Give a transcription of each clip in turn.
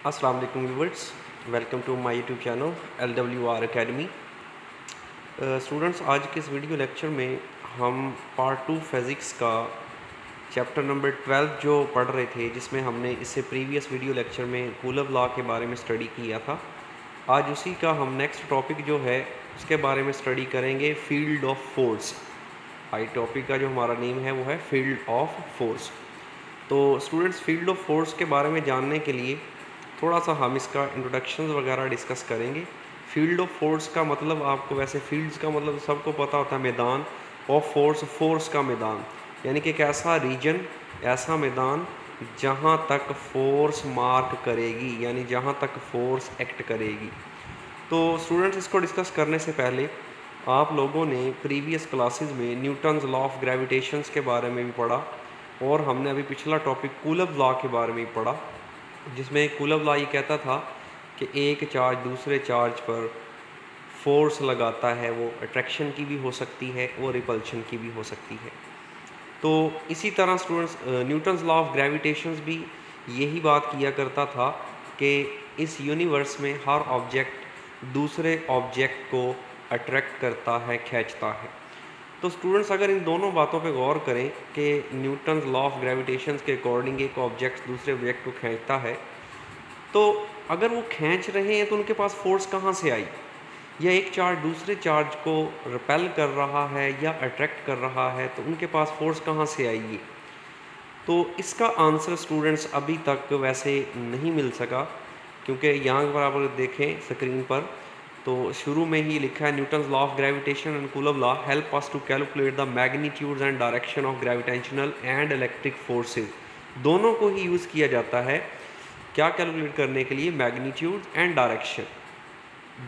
अस्सलाम वालेकुम viewers, welcome to my YouTube channel LWR academy. Students, आज के इस वीडियो लेक्चर में हम पार्ट 2 फिज़िक्स का चैप्टर नंबर 12 जो पढ़ रहे थे, जिसमें हमने इससे प्रीवियस वीडियो लेक्चर में कूलम्ब लॉ के बारे में स्टडी किया था। आज उसी का हम नेक्स्ट टॉपिक जो है उसके बारे में स्टडी करेंगे, field of force. I topic का जो हमारा नेम है वो है फील्ड ऑफ फोर्स। तो स्टूडेंट्स, फील्ड ऑफ फोर्स के बारे में जानने के लिए थोड़ा सा हम इसका इंट्रोडक्शन वगैरह डिस्कस करेंगे। फील्ड ऑफ फोर्स का मतलब, आपको वैसे फील्ड्स का मतलब सबको पता होता है, मैदान ऑफ फोर्स, फोर्स का मैदान, यानी कि एक ऐसा रीजन, ऐसा मैदान जहाँ तक फोर्स मार्क करेगी, यानी जहाँ तक फोर्स एक्ट करेगी। तो स्टूडेंट्स, इसको डिस्कस करने से पहले आप लोगों ने प्रीवियस क्लासेस में न्यूटन्स लॉ ऑफ ग्रेविटेशंस के बारे में भी पढ़ा, और हमने अभी पिछला टॉपिक कूलम्ब लॉ के बारे में भी पढ़ा, जिसमें कूलम्ब लॉ ये कहता था कि एक चार्ज दूसरे चार्ज पर फोर्स लगाता है, वो अट्रैक्शन की भी हो सकती है, वो रिपल्शन की भी हो सकती है। तो इसी तरह स्टूडेंट्स, न्यूटन्स लॉ ऑफ ग्रेविटेशंस भी यही बात किया करता था कि इस यूनिवर्स में हर ऑब्जेक्ट दूसरे ऑब्जेक्ट को अट्रैक्ट करता है, खींचता है। तो स्टूडेंट्स, अगर इन दोनों बातों पे गौर करें कि न्यूटन्स लॉ ऑफ ग्रेविटेशंस के अकॉर्डिंग एक ऑब्जेक्ट दूसरे ऑब्जेक्ट को खींचता है, तो अगर वो खींच रहे हैं तो उनके पास फोर्स कहाँ से आई? या एक चार्ज दूसरे चार्ज को रिपेल कर रहा है या अट्रैक्ट कर रहा है, तो उनके पास फोर्स कहाँ से आएगी? तो इसका आंसर स्टूडेंट्स अभी तक वैसे नहीं मिल सका, क्योंकि यहाँ पर आप देखें स्क्रीन पर, तो शुरू में ही लिखा है Newton's law of gravitation and Coulomb law help us to calculate the magnitudes and direction of gravitational and electric forces. दोनों को ही यूज़ किया जाता है क्या कैलकुलेट करने के लिए? Magnitude and direction.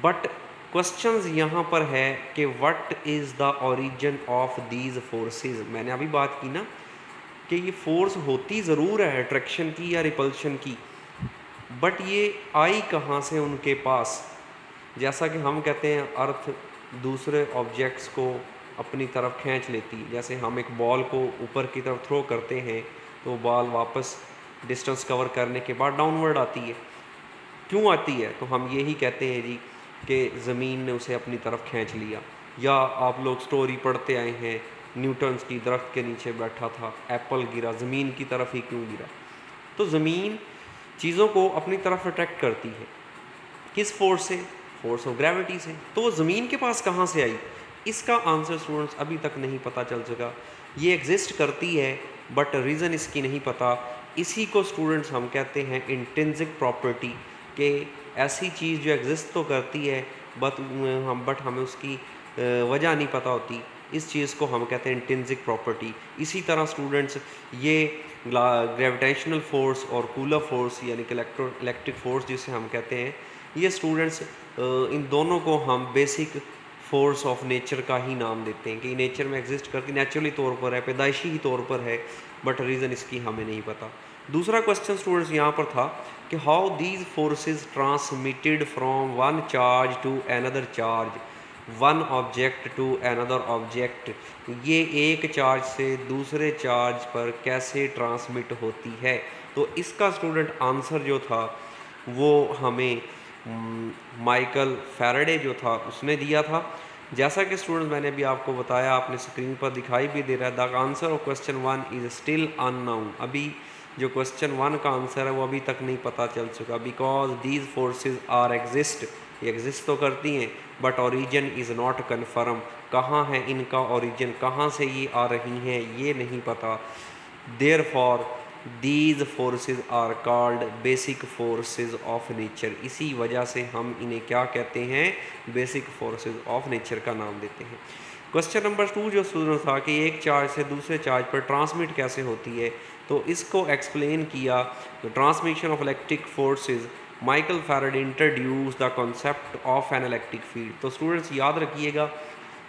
But questions यहाँ पर है कि what is the origin of these forces. मैंने अभी बात की ना कि ये फोर्स होती ज़रूर है अट्रैक्शन की या रिपल्शन की, बट ये आई कहाँ से उनके पास? जैसा कि हम कहते हैं अर्थ दूसरे ऑब्जेक्ट्स को अपनी तरफ खींच लेती है। जैसे हम एक बॉल को ऊपर की तरफ थ्रो करते हैं तो बॉल वापस डिस्टेंस कवर करने के बाद डाउनवर्ड आती है। क्यों आती है? तो हम यही कहते हैं जी कि ज़मीन ने उसे अपनी तरफ खींच लिया। या आप लोग स्टोरी पढ़ते आए हैं, न्यूटन्स की दरख्त के नीचे बैठा था, एप्पल गिरा, ज़मीन की तरफ ही क्यों गिरा? तो ज़मीन चीज़ों को अपनी तरफ अट्रैक्ट करती है। किस फोर्स से? फोर्स ऑफ ग्रेविटी से। तो वो ज़मीन के पास कहाँ से आई? इसका आंसर स्टूडेंट्स अभी तक नहीं पता चल सका। ये एग्जिस्ट करती है बट रीज़न इसकी नहीं पता। इसी को स्टूडेंट्स हम कहते हैं इंट्रिंसिक प्रॉपर्टी, कि ऐसी चीज़ जो एग्जिस्ट तो करती है बट हमें उसकी वजह नहीं पता होती। इस चीज़ को हम कहते हैं इंट्रिंसिक प्रॉपर्टी। इसी तरह स्टूडेंट्स, ये ग्रेविटेशनल फोर्स और कूलम्ब फोर्स यानी कि इलेक्ट्रिक फोर्स जिसे हम कहते हैं, ये स्टूडेंट्स इन दोनों को हम बेसिक फोर्स ऑफ नेचर का ही नाम देते हैं कि नेचर में एग्जिस्ट करती, नेचुरली तौर पर है, पैदाइशी ही तौर पर है, बट रीज़न इसकी हमें नहीं पता। दूसरा क्वेश्चन स्टूडेंट्स यहाँ पर था कि how these forces transmitted from one charge to another charge, one object to another object, ये एक चार्ज से दूसरे चार्ज पर कैसे ट्रांसमिट होती है? तो इसका स्टूडेंट आंसर जो था वो हमें माइकल फैराडे जो था उसने दिया था। जैसा कि स्टूडेंट्स मैंने भी आपको बताया, आपने स्क्रीन पर दिखाई भी दे रहा है, the answer of question 1 is still unknown. अभी जो क्वेश्चन 1 का आंसर है वो अभी तक नहीं पता चल चुका, because these forces are exist, ये एग्जिस्ट तो करती हैं but origin is not confirm. कहाँ है इनका ओरिजिन, कहाँ से ये आ रही हैं, ये नहीं पता। Therefore these forces are called basic forces of nature. इसी वजह से हम इन्हें क्या कहते हैं? बेसिक फोर्सेस ऑफ नेचर का नाम देते हैं। क्वेश्चन नंबर 2 जो स्टूडेंट था कि एक चार्ज से दूसरे चार्ज पर ट्रांसमिट कैसे होती है, तो इसको एक्सप्लेन किया the transmission of electric forces. Michael Faraday introduce the concept of N electric field. तो स्टूडेंट्स याद रखिएगा,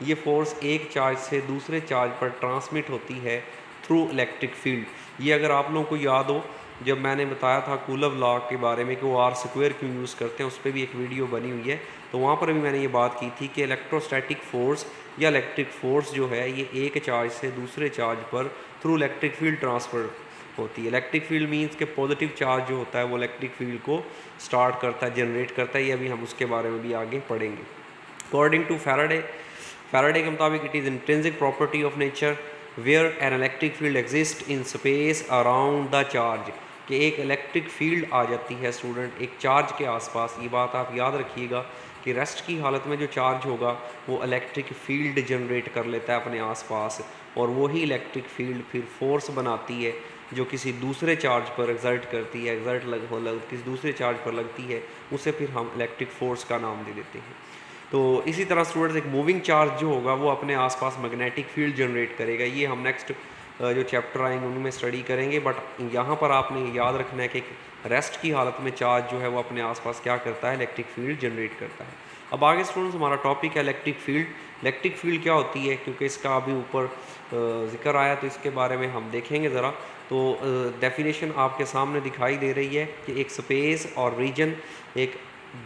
ये फोर्स एक चार्ज से दूसरे चार्ज पर ट्रांसमिट होती है थ्रू इलेक्ट्रिक फील्ड। ये अगर आप लोगों को याद हो, जब मैंने बताया था कूलम्ब लॉ के बारे में कि वो आर स्क्वायर क्यों यूज़ करते हैं, उस पर भी एक वीडियो बनी हुई है, तो वहाँ पर भी मैंने ये बात की थी कि इलेक्ट्रोस्टैटिक फोर्स या इलेक्ट्रिक फोर्स जो है ये एक चार्ज से दूसरे चार्ज पर थ्रू इलेक्ट्रिक फील्ड ट्रांसफ़र होती है। इलेक्ट्रिक फील्ड मीन्स के पॉजिटिव चार्ज जो होता है वो इलेक्ट्रिक फील्ड को स्टार्ट करता है, जनरेट करता है। ये अभी हम उसके बारे में भी आगे पढ़ेंगे। अकॉर्डिंग टू फैराडे के मुताबिक it is intrinsic property of nature where an electric field exist in space around the charge, कि एक इलेक्ट्रिक फील्ड आ जाती है स्टूडेंट एक चार्ज के आसपास। ये बात आप याद रखिएगा कि रेस्ट की हालत में जो चार्ज होगा वो इलेक्ट्रिक फील्ड जनरेट कर लेता है अपने आसपास, और वही इलेक्ट्रिक फील्ड फिर फोर्स बनाती है जो किसी दूसरे चार्ज पर एग्जर्ट करती है, किसी दूसरे चार्ज पर लगती है, उसे फिर हम इलेक्ट्रिक फोर्स का नाम दे देते हैं। तो इसी तरह स्टूडेंट्स एक मूविंग चार्ज जो होगा वो अपने आसपास मैग्नेटिक फील्ड जनरेट करेगा। ये हम नेक्स्ट जो चैप्टर आएंगे उनमें स्टडी करेंगे, बट यहाँ पर आपने याद रखना है कि रेस्ट की हालत में चार्ज जो है वो अपने आसपास क्या करता है, इलेक्ट्रिक फील्ड जनरेट करता है। अब आगे स्टूडेंट्स हमारा टॉपिक है इलेक्ट्रिक फील्ड। इलेक्ट्रिक फील्ड क्या होती है, क्योंकि इसका अभी ऊपर जिक्र आया तो इसके बारे में हम देखेंगे ज़रा। तो डेफिनेशन आपके सामने दिखाई दे रही है कि एक स्पेस और रीजन, एक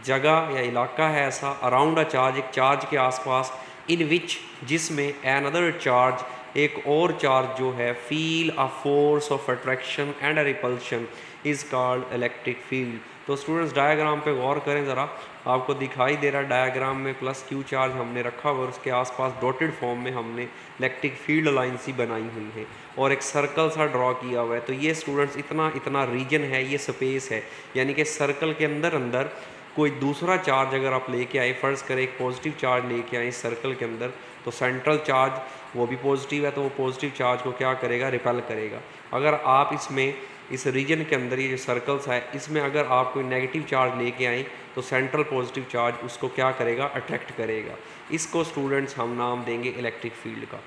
जगह या इलाका है ऐसा अराउंड अ चार्ज, एक चार्ज के आसपास, इन विच जिसमें एन अदर चार्ज, एक और चार्ज जो है, feel a force of attraction and a repulsion is called electric field. तो स्टूडेंट्स डायग्राम पे गौर करें ज़रा, आपको दिखाई दे रहा है डायग्राम में प्लस क्यू चार्ज हमने रखा हुआ और उसके आसपास डॉटेड फॉर्म में हमने इलेक्ट्रिक फील्ड लाइन सी बनाई हुई है और एक सर्कल सा ड्रॉ किया हुआ है। तो ये स्टूडेंट्स इतना इतना रीजन है, ये स्पेस है, यानी कि सर्कल के अंदर अंदर कोई दूसरा चार्ज अगर आप लेके आए, फ़र्ज़ करें एक पॉजिटिव चार्ज लेके आए इस सर्कल के अंदर, तो सेंट्रल चार्ज वो भी पॉजिटिव है, तो वो पॉजिटिव चार्ज को क्या करेगा, रिपेल करेगा। अगर आप इसमें इस रीजन के अंदर ये जो सर्कल्स है इसमें अगर आप कोई नेगेटिव चार्ज लेके आएँ तो सेंट्रल पॉजिटिव चार्ज उसको क्या करेगा, अट्रैक्ट करेगा। इसको स्टूडेंट्स हम नाम देंगे इलेक्ट्रिक फील्ड का।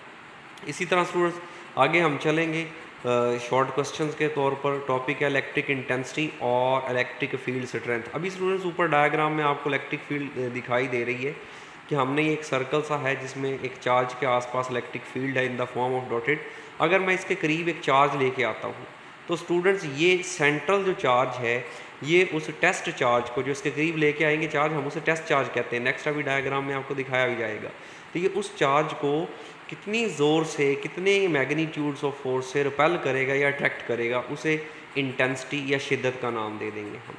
इसी तरह स्टूडेंट्स आगे हम चलेंगे शॉर्ट क्वेश्चंस के तौर पर। टॉपिक है इलेक्ट्रिक इंटेंसिटी और इलेक्ट्रिक फील्ड स्ट्रेंथ। अभी स्टूडेंट्स ऊपर डायग्राम में आपको इलेक्ट्रिक फील्ड दिखाई दे रही है कि हमने ये एक सर्कल सा है जिसमें एक चार्ज के आसपास इलेक्ट्रिक फील्ड है in the form of dotted. अगर मैं इसके करीब एक चार्ज लेके आता हूँ तो स्टूडेंट्स ये सेंट्रल जो चार्ज है ये उस टेस्ट चार्ज को, जो इसके करीब लेके आएंगे चार्ज, हम उसे टेस्ट चार्ज कहते हैं। नेक्स्ट अभी डायग्राम में आपको दिखाया भी जाएगा। तो ये उस चार्ज को कितनी ज़ोर से, कितने मैग्नीट्यूड्स ऑफ फोर्स से रिपेल करेगा या अट्रैक्ट करेगा, उसे इंटेंसिटी या शिद्दत का नाम दे देंगे हम।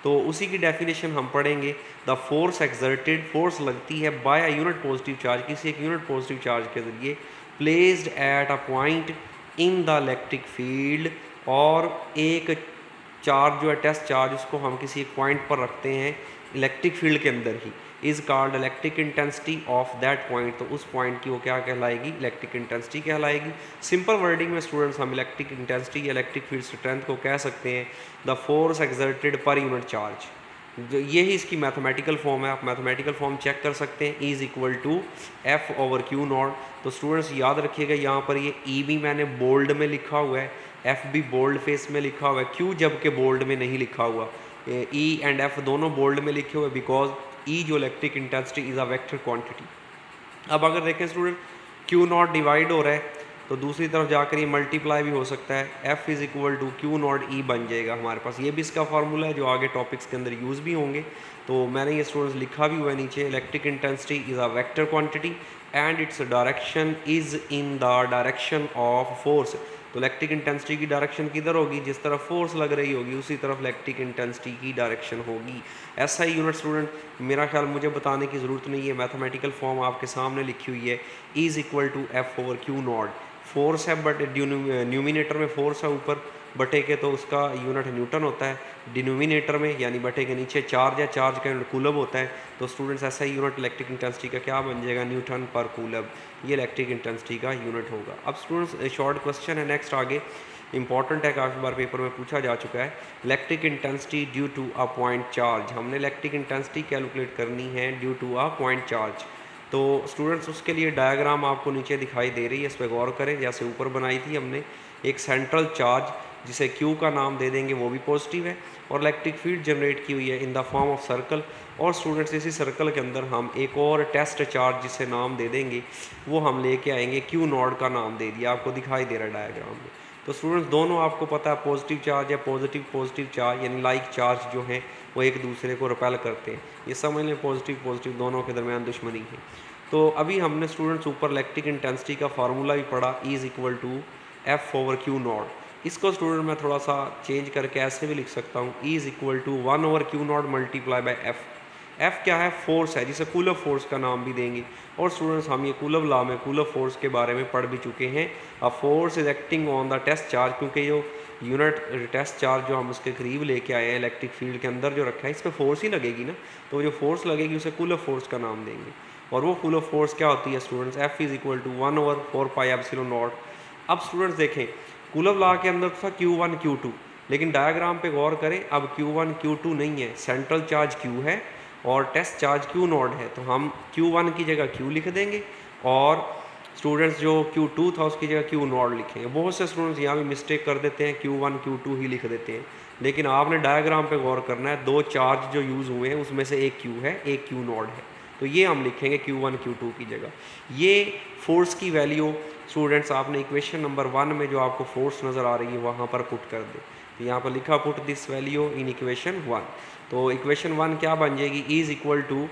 तो उसी की डेफिनेशन हम पढ़ेंगे। द फोर्स एक्सर्टेड, फोर्स लगती है by a unit positive charge, किसी एक यूनिट पॉजिटिव चार्ज के ज़रिए, placed at a point in the electric field, और एक चार्ज जो है टेस्ट चार्ज उसको हम किसी एक पॉइंट पर रखते हैं इलेक्ट्रिक फील्ड के अंदर ही, is called electric intensity of that point. तो उस पॉइंट की वो क्या कहलाएगी, इलेक्ट्रिक इंटेंसिटी कहलाएगी। सिंपल वर्डिंग में स्टूडेंट्स हम इलेक्ट्रिक इंटेंसिटी या इलेक्ट्रिक फील्ड स्ट्रेंथ को कह सकते हैं the force exerted per unit charge. जो ये ही इसकी मैथमेटिकल फॉर्म है, आप मैथमेटिकल फॉर्म चेक कर सकते हैं, is equal to F over Q naught. तो स्टूडेंट्स याद रखिएगा यहाँ पर ये ई भी मैंने बोल्ड में लिखा हुआ है, एफ भी बोल्ड फेस में लिखा हुआ है, क्यू जबकि बोल्ड में नहीं लिखा हुआ, ई एंड एफ दोनों बोल्ड में लिखे हुए, बिकॉज ई जो electric intensity is a vector quantity. अब अगर देखें स्टूडेंट क्यू नॉट डिवाइड हो रहा है तो दूसरी तरफ जाकर ये मल्टीप्लाई भी हो सकता है, F is equal to Q naught E बन जाएगा हमारे पास। ये भी इसका फार्मूला है जो आगे टॉपिक्स के अंदर यूज़ भी होंगे। तो मैंने ये स्टूडेंट्स लिखा भी हुआ है नीचे, electric intensity is a vector quantity and its direction is in the direction of force. तो इलेक्ट्रिक इंटेंसिटी की डायरेक्शन किधर होगी, जिस तरफ फोर्स लग रही होगी उसी तरफ इलेक्ट्रिक इंटेंसिटी की डायरेक्शन होगी। ऐसा ही यूनिट स्टूडेंट मेरा ख्याल मुझे बताने की ज़रूरत नहीं है, मैथमेटिकल फॉर्म आपके सामने लिखी हुई है, is equal to F over Q naught. Force है बट न्यूमिनेटर में फोर्स है ऊपर, बटे के तो उसका यूनिट न्यूटन होता है, डिनोमिनेटर में यानी बटे के नीचे चार्ज है, चार्ज का यूनिट कूलब होता है। तो स्टूडेंट्स ऐसा ही यूनिट इलेक्ट्रिक इंटेंसिटी का क्या बन जाएगा, न्यूटन पर कूलब, ये इलेक्ट्रिक इंटेंसिटी का यूनिट होगा। अब स्टूडेंट्स शॉर्ट क्वेश्चन है नेक्स्ट आगे, इंपॉर्टेंट है, काफ़ी बार पेपर में पूछा जा चुका है। Electric intensity due to a point charge, हमने इलेक्ट्रिक इंटेंसिटी कैलकुलेट करनी है due to a point charge. तो स्टूडेंट्स उसके लिए डायग्राम आपको नीचे दिखाई दे रही है, इस पर गौर करें। जैसे ऊपर बनाई थी हमने एक सेंट्रल चार्ज जिसे Q का नाम दे देंगे, वो भी पॉजिटिव है, और इलेक्ट्रिक फील्ड जनरेट की हुई है in the form of circle. और स्टूडेंट्स इसी सर्कल के अंदर हम एक और टेस्ट चार्ज जिसे नाम दे देंगे, वो हम लेके आएंगे, Q नॉट का नाम दे दिया, आपको दिखाई दे रहा है डायग्राम में। तो स्टूडेंट्स दोनों आपको पता है पॉजिटिव चार्ज या पॉजिटिव चार्ज यानी लाइक चार्ज जो हैं वो एक दूसरे को रिपेल करते हैं। ये समझ लें पॉजिटिव दोनों के दरमियान दुश्मनी है। तो अभी हमने स्टूडेंट्स ऊपर इलेक्ट्रिक इंटेंसिटी का फार्मूला भी पढ़ा, is equal to F over Q naught. इसको स्टूडेंट मैं थोड़ा सा चेंज करके ऐसे भी लिख सकता हूँ, E is equal to 1/Q0 multiply by F. F क्या है? फोर्स है, जिसे कूलर फोर्स का नाम भी देंगे। और स्टूडेंट्स हम ये कूलर लॉ में कूलर फोर्स के बारे में पढ़ भी चुके हैं। A force is acting on the test charge, क्योंकि जो यूनिट टेस्ट चार्ज जो हम उसके करीब लेके आए हैं इलेक्ट्रिक फील्ड के अंदर जो रखा है, इस पर फोर्स ही लगेगी ना, तो जो फोर्स लगेगी उसे कूलर फोर्स का नाम देंगे। और वो कूलर फोर्स क्या होती है students? F is equal to 1/4πε0। अब स्टूडेंट्स देखें, कूलर लॉ के अंदर था Q1 Q2, लेकिन डायग्राम पे गौर करें, अब Q1 Q2 नहीं है, सेंट्रल चार्ज Q है और टेस्ट चार्ज Q0 है, तो हम Q1 की जगह Q लिख देंगे और स्टूडेंट्स जो Q2 था उसकी जगह Q0 लिखेंगे। बहुत से स्टूडेंट्स यहाँ भी मिस्टेक कर देते हैं, Q1 Q2 ही लिख देते हैं, लेकिन आपने डायग्राम पे गौर करना है, दो चार्ज जो यूज़ हुए हैं उसमें से एक Q है, एक Q0 है, तो ये हम लिखेंगे Q1 Q2 की जगह। ये फोर्स की वैल्यू स्टूडेंट्स आपने इक्वेशन नंबर 1 में जो आपको फोर्स नज़र आ रही है वहाँ पर पुट कर दे। तो यहाँ पर लिखा put this value in equation 1। तो इक्वेशन 1 क्या बन जाएगी? E is equal to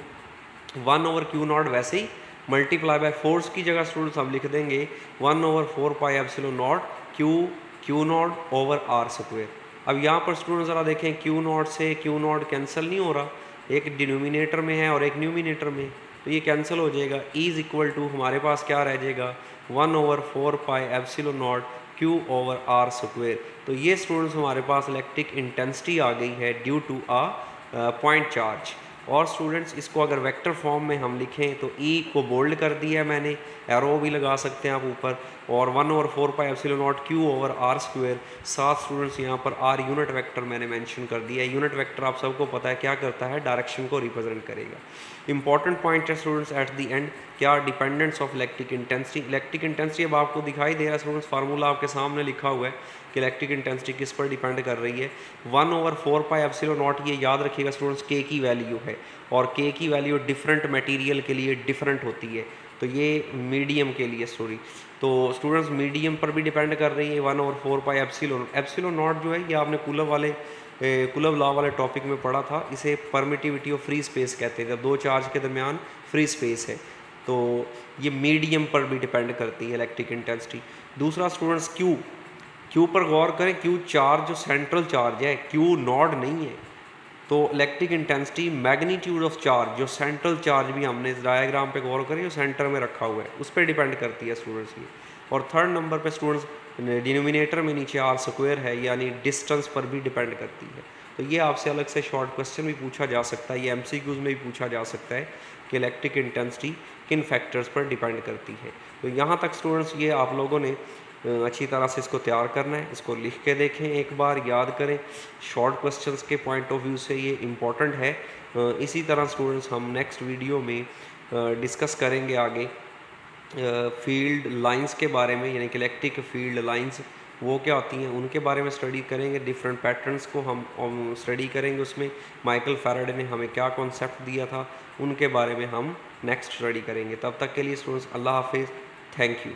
1/Q0 वैसे ही मल्टीप्लाई बाय फोर्स की जगह स्टूडेंट्स हम लिख देंगे 1/4πε0 Q0 ओवर आर स्क्वायर। अब यहाँ पर स्टूडेंट ज़रा देखें, Q0 से Q0 कैंसिल नहीं हो रहा, एक डिनोमिनेटर में है और एक न्यूमिनेटर में, तो ये कैंसिल हो जाएगा। E इज़ इक्वल टू हमारे पास क्या रह जाएगा? 1/4πε0 Q ओवर आर स्क्वायर। तो ये स्टूडेंट्स हमारे पास इलेक्ट्रिक इंटेंसिटी आ गई है due to a point charge. और स्टूडेंट्स इसको अगर वेक्टर फॉर्म में हम लिखें तो E को बोल्ड कर दिया है मैंने, एरो भी लगा सकते हैं आप ऊपर, और 1/4πε0 Q ओवर आर स्क्वायर। साथ स्टूडेंट्स यहाँ पर R यूनिट वेक्टर मैंने मेंशन कर दिया है। यूनिट वेक्टर आप सबको पता है क्या करता है? डायरेक्शन को रिप्रेजेंट करेगा। इंपॉर्टेंट पॉइंट है स्टूडेंट्स एट द एंड, क्या? Dependence of electric intensity. Electric intensity अब आपको दिखाई दे रहा है स्टूडेंट्स, फार्मूला आपके सामने लिखा हुआ है कि इलेक्ट्रिक इंटेंसिटी किस पर डिपेंड कर रही है? 1/4πε0, ये याद रखिएगा स्टूडेंट्स, K की वैल्यू है, और K की वैल्यू डिफरेंट मटेरियल के लिए डिफरेंट होती है, तो ये मीडियम के लिए सॉरी, तो स्टूडेंट्स मीडियम पर भी डिपेंड कर रही है 1/4πε0। एप्सिलॉन नॉट जो है ये आपने कूलर लॉ वाले टॉपिक में पढ़ा था, इसे परमिटिविटी ऑफ फ्री स्पेस कहते हैं, जब दो चार्ज के दरमियान फ्री स्पेस है, तो ये मीडियम पर भी डिपेंड करती है इलेक्ट्रिक इंटेंसिटी। दूसरा स्टूडेंट्स क्यू पर गौर करें, क्यू चार्ज जो सेंट्रल चार्ज है, क्यू नॉट नहीं है, तो electric intensity magnitude of charge, जो सेंट्रल चार्ज भी हमने इस डायग्राम पे गौर करें जो सेंटर में रखा हुआ है, उस पर डिपेंड करती है स्टूडेंट्स की। और थर्ड नंबर पे स्टूडेंट्स डिनोमिनेटर में नीचे आर स्क्वायर है, यानी डिस्टेंस पर भी डिपेंड करती है। तो ये आपसे अलग से शॉर्ट क्वेश्चन भी पूछा जा सकता है, ये MCQs में भी पूछा जा सकता है कि इलेक्ट्रिक इंटेंसिटी किन फैक्टर्स पर डिपेंड करती है। तो यहाँ तक स्टूडेंट्स ये आप लोगों ने अच्छी तरह से इसको तैयार करना है, इसको लिख के देखें, एक बार याद करें, शॉर्ट क्वेश्चंस के पॉइंट ऑफ व्यू से ये इम्पॉर्टेंट है। इसी तरह स्टूडेंट्स हम नेक्स्ट वीडियो में डिस्कस करेंगे आगे फील्ड लाइंस के बारे में, यानी कि इलेक्ट्रिक फील्ड लाइंस वो क्या होती हैं उनके बारे में स्टडी करेंगे। डिफरेंट पैटर्न्स को हम स्टडी करेंगे, उसमें माइकल फैराडे ने हमें क्या कॉन्सेप्ट दिया था उनके बारे में हम नेक्स्ट स्टडी करेंगे। तब तक के लिए स्टूडेंट्स अल्लाह हाफिज़, थैंक यू।